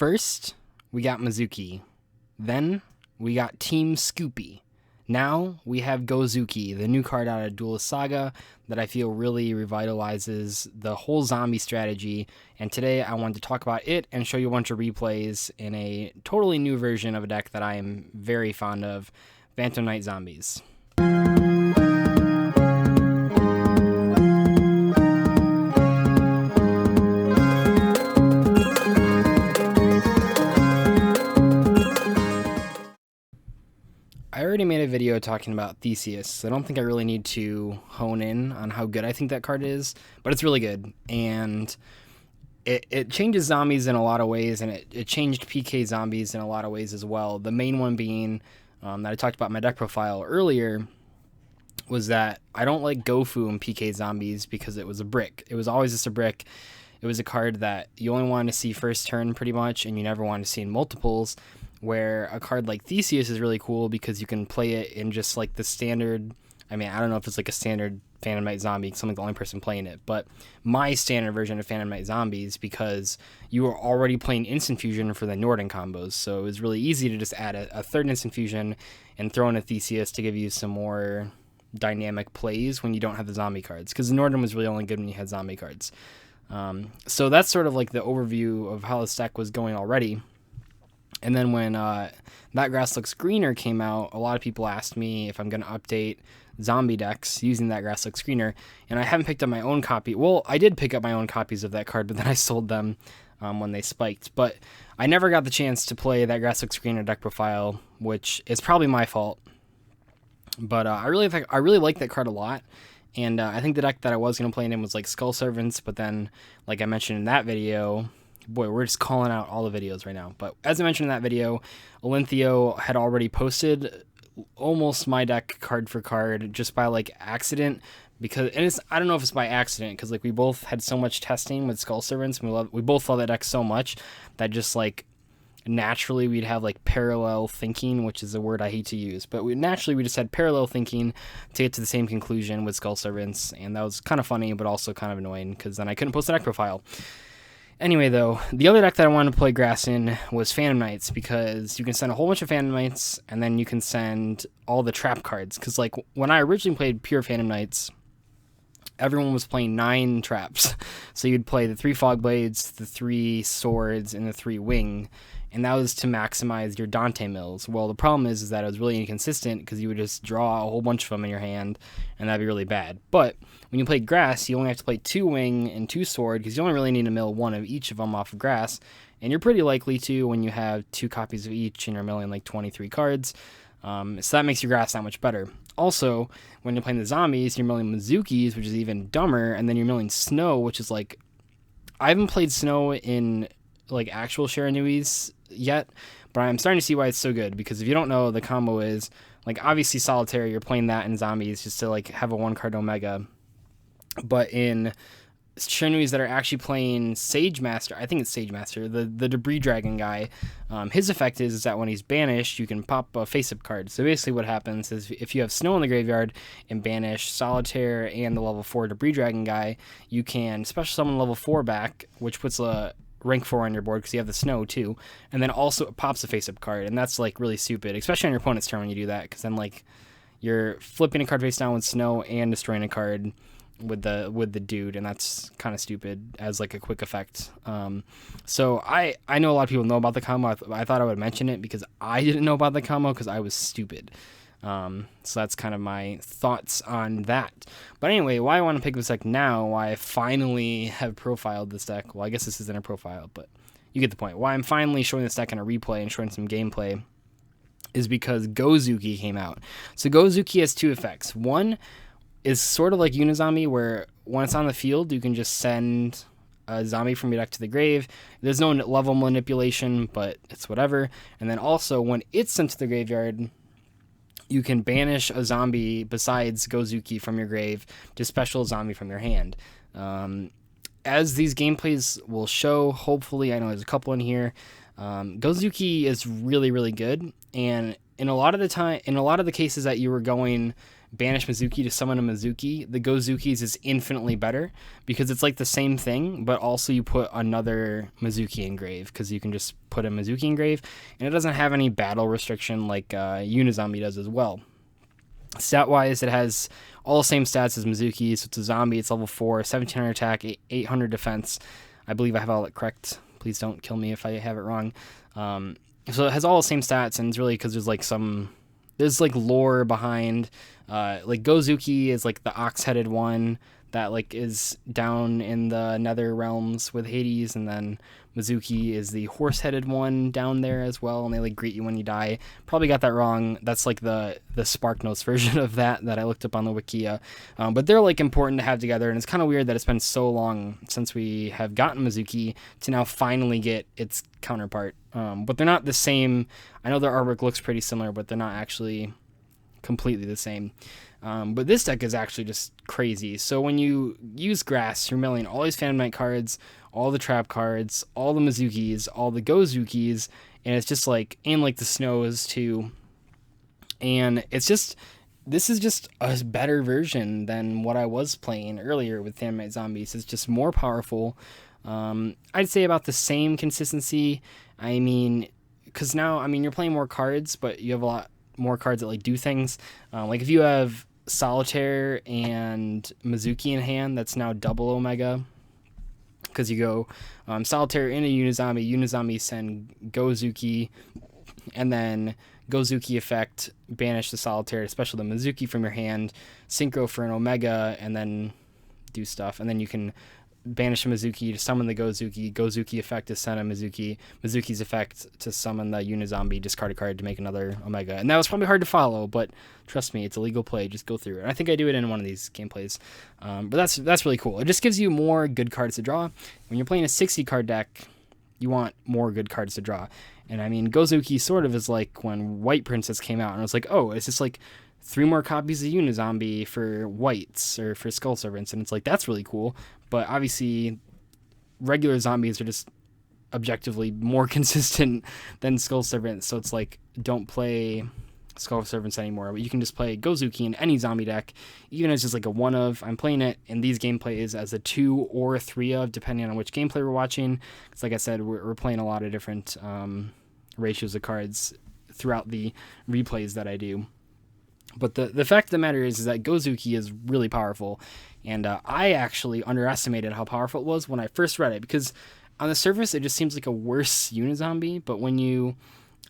First, we got Mizuki. Then, we got Team Scoopy. Now, we have Gozuki, the new card out of Duelist Saga that I feel really revitalizes the whole zombie strategy. And today, I wanted to talk about it and show you a bunch of replays in a totally new version of a deck that I am very fond of, Phantom Knight Zombies. I already made a video talking about Theseus, so I don't think I really need to hone in on how good I think that card is, but it's really good, and it changes zombies in a lot of ways, and it changed PK zombies in a lot of ways as well. The main one being, that I talked about in my deck profile earlier, was that I don't like Gofu in PK zombies because it was a brick. It was always just a brick. It was a card that you only wanted to see first turn pretty much, and you never wanted to see in multiples, where a card like Theseus is really cool because you can play it in just like the standard, I don't know if it's like a standard Phantom Knight Zombie because I'm like the only person playing it, but my standard version of Phantom Knight Zombies, because you were already playing Instant Fusion for the Norden combos, so it was really easy to just add a third Instant Fusion and throw in a Theseus to give you some more dynamic plays when you don't have the zombie cards, because the Norden was really only good when you had zombie cards. So that's sort of like the overview of how this deck was going already. And then when That Grass Looks Greener came out, a lot of people asked me if I'm going to update zombie decks using That Grass Looks Greener, and I haven't picked up my own copy. Well, I did pick up my own copies of that card, but then I sold them when they spiked. But I never got the chance to play That Grass Looks Greener deck profile, which is probably my fault. But I really like that card a lot. And I think the deck that I was going to play in was like Skull Servants, but then, like I mentioned in that video, boy, we're just calling out all the videos right now. But as I mentioned in that video, Olinthio had already posted almost my deck card for card just by like accident, because, and it's, I don't know if it's by accident, because like we both had so much testing with Skull Servants, and we both love that deck so much that just like naturally we'd have like parallel thinking, which is a word I hate to use, but we just had parallel thinking to get to the same conclusion with Skull Servants, and that was kind of funny but also kind of annoying because then I couldn't post the deck profile. Anyway, though, the other deck that I wanted to play Grass in was Phantom Knights, because you can send a whole bunch of Phantom Knights, and then you can send all the trap cards. Because, like, when I originally played pure Phantom Knights, everyone was playing 9 traps. So you'd play the 3 Fog Blades, the 3 Swords, and the 3 Wing, and that was to maximize your Dante Mills. Well, the problem is that it was really inconsistent because you would just draw a whole bunch of them in your hand, and that'd be really bad. But when you play Grass, you only have to play 2 Wing and 2 Sword, because you only really need to mill 1 of each of them off of Grass, and you're pretty likely to when you have 2 copies of each and you're milling like 23 cards. So that makes your Grass that much better. Also, when you're playing the Zombies, you're milling Mizukis, which is even dumber, and then you're milling Snow, which is like, I haven't played Snow in like actual Shiranuis yet, but I'm starting to see why it's so good, because if you don't know, the combo is like, obviously Solitaire, you're playing that in Zombies just to like have a 1-card Omega, but in Shiranuis that are actually playing Sage Master, I think it's Sage Master, the Debris Dragon guy, his effect is that when he's banished, you can pop a face-up card. So basically what happens is if you have Snow in the graveyard and banish Solitaire and the level 4 Debris Dragon guy, you can special summon level 4 back, which puts a rank 4 on your board because you have the Snow too, and then also it pops a face-up card, and that's like really stupid, especially on your opponent's turn when you do that, because then like you're flipping a card face down with Snow and destroying a card with the dude, and that's kind of stupid as like a quick effect. So I know a lot of people know about the combo. I thought I would mention it because I didn't know about the combo because I was stupid. So that's kind of my thoughts on that. But anyway, why I want to pick this deck now, why I finally have profiled this deck, well, I guess this isn't a profile, but you get the point. Why I'm finally showing this deck in a replay and showing some gameplay is because Gozuki came out. So Gozuki has 2 effects. One is sort of like Unizombie, where when it's on the field, you can just send a zombie from your deck to the grave. There's no level manipulation, but it's whatever. And then also, when it's sent to the graveyard, you can banish a zombie besides Gozuki from your grave to special zombie from your hand. As these gameplays will show, hopefully, I know there's a couple in here, Gozuki is really, really good. And in a lot of the cases that you were going banish Mizuki to summon a Mizuki, the Gozuki's is infinitely better because it's like the same thing, but also you put another Mizuki in grave because you can just put a Mizuki in grave, and it doesn't have any battle restriction like Unizombie does as well. Stat-wise, it has all the same stats as Mizuki, so it's a zombie, it's level 4, 1700 attack, 800 defense. I believe I have all that correct. Please don't kill me if I have it wrong. So it has all the same stats, and it's really because there's like lore behind, like Gozuki is like the ox-headed one that like is down in the nether realms with Hades, and then Mizuki is the horse-headed one down there as well, and they like greet you when you die. Probably got that wrong. That's like the Spark Notes version of that I looked up on the Wikia. But they're like important to have together, and it's kind of weird that it's been so long since we have gotten Mizuki to now finally get its counterpart. But they're not the same. I know their artwork looks pretty similar, but they're not actually completely the same. But this deck is actually just crazy. So when you use Grass, you're milling all these Phantom Knight cards, all the Trap cards, all the Mizukis, all the Gozukis, and it's just like, and like the Snows too. And it's just, this is just a better version than what I was playing earlier with Phantom Knight Zombies. It's just more powerful. I'd say about the same consistency. I mean, because now, I mean, you're playing more cards, but you have a lot more cards that like do things. Like if you have Solitaire and Mizuki in hand, that's now double Omega, because you go Solitaire in a Unizombie send Gozuki, and then Gozuki effect banish the Solitaire, especially the Mizuki from your hand, synchro for an Omega, and then do stuff, and then you can banish a Mizuki to summon the Gozuki effect to send a Mizuki's effect to summon the Unizombie, discard a card to make another Omega. And that was probably hard to follow, but trust me, it's a legal play. Just go through it. And I think I do it in one of these gameplays. But that's really cool. It just gives you more good cards to draw. When you're playing a 60 card deck, you want more good cards to draw. And I mean, Gozuki sort of is like when White Princess came out, and I was like, oh, it's just like 3 more copies of Unizombie for whites or for Skull Servants, and it's like, that's really cool. But obviously, regular zombies are just objectively more consistent than Skull Servants, so it's like, don't play Skull Servants anymore. But you can just play Gozuki in any zombie deck, even as just like a 1 of. I'm playing it in these gameplays as a 2 or a 3 of, depending on which gameplay we're watching. Because like I said, we're playing a lot of different ratios of cards throughout the replays that I do. But the fact of the matter is that Gozuki is really powerful, and I actually underestimated how powerful it was when I first read it, because on the surface it just seems like a worse Unizombie, but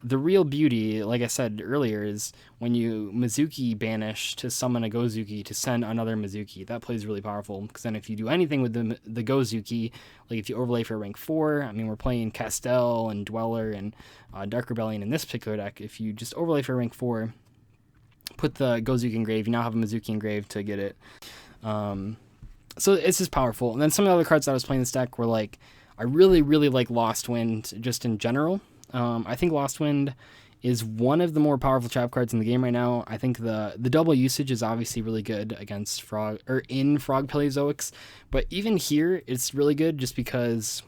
the real beauty, like I said earlier, is when you Mizuki banish to summon a Gozuki to send another Mizuki. That plays really powerful, because then if you do anything with the Gozuki, like if you overlay for rank 4, I mean, we're playing Castell and Dweller and Dark Rebellion in this particular deck. If you just overlay for rank 4, put the Gozuki in grave, you now have a Mizuki in grave to get it. So it's just powerful. And then some of the other cards that I was playing this deck were like, I really, really like Lost Wind just in general. I think Lost Wind is one of the more powerful trap cards in the game right now. I think the double usage is obviously really good against Frog Paleozoics, but even here it's really good just because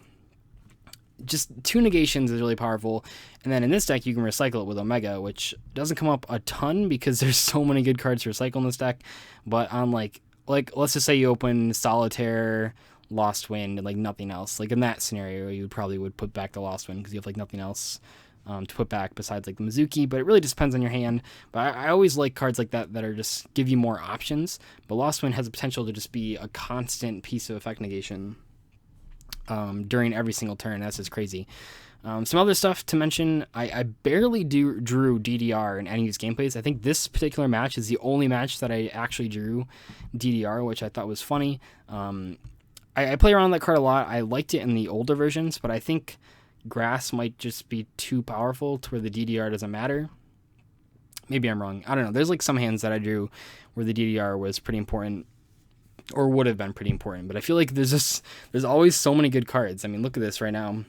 just 2 negations is really powerful. And then in this deck you can recycle it with Omega, which doesn't come up a ton because there's so many good cards to recycle in this deck. But on like let's just say you open Solitaire, Lost Wind, and like nothing else. Like in that scenario, you probably would put back the Lost Wind because you have like nothing else to put back besides like the Mizuki. But it really just depends on your hand. But I always like cards like that are just give you more options. But Lost Wind has the potential to just be a constant piece of effect negation during every single turn. That's just crazy. Some other stuff to mention, I barely drew DDR in any of these gameplays. I think this particular match is the only match that I actually drew DDR, which I thought was funny. I play around that card a lot. I liked it in the older versions, but I think Grass might just be too powerful to where the DDR doesn't matter. Maybe I'm wrong. I don't know. There's like some hands that I drew where the DDR was pretty important, or would have been pretty important. But I feel like there's always so many good cards. I mean, look at this right now.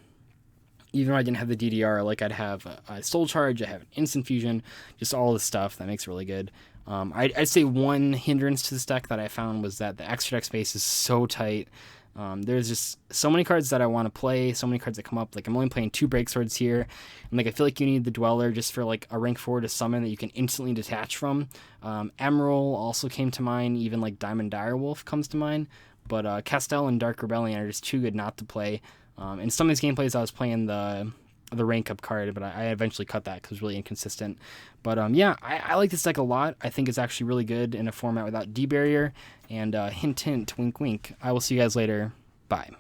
Even if I didn't have the DDR, like I'd have a Soul Charge, I have an Instant Fusion, just all this stuff that makes it really good. I'd say one hindrance to this deck that I found was that the extra deck space is so tight. There's just so many cards that I want to play, so many cards that come up. Like I'm only playing 2 break swords here, and like I feel like you need the Dweller just for like a rank 4 to summon that you can instantly detach from. Emerald also came to mind, even like Diamond Direwolf comes to mind, but Castell and Dark Rebellion are just too good not to play. In some of these gameplays, I was playing the rank up card, but I eventually cut that because it was really inconsistent. But yeah, I like this deck a lot. I think it's actually really good in a format without D barrier. And hint, hint, wink, wink. I will see you guys later. Bye.